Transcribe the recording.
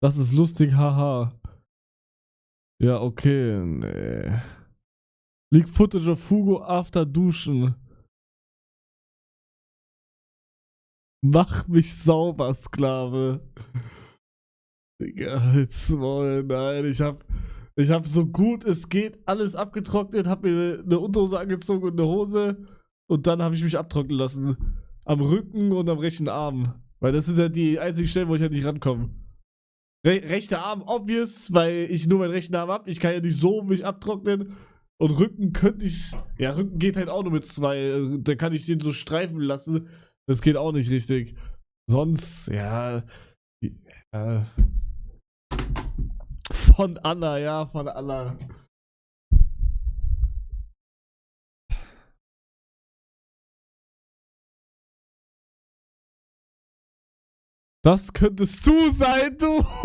Das ist lustig, haha. Ja, okay. Nee. Leak Footage of Hugo after Duschen. Mach mich sauber, Sklave. Digga, jetzt mal, nein, ich hab so gut es geht alles abgetrocknet, hab mir eine Unterhose angezogen und eine Hose und dann habe ich mich abtrocknen lassen. Am Rücken und am rechten Arm. Weil das sind ja die einzigen Stellen, wo ich halt nicht rankomme. Rechter Arm, obvious, weil ich nur meinen rechten Arm hab. Ich kann ja nicht so mich abtrocknen. Und Rücken könnte ich. Ja, Rücken geht halt auch nur mit zwei. Da kann ich den so streifen lassen. Das geht auch nicht richtig. Sonst, ja. Ja. Von Anna, ja, von Anna. Das könntest du sein, du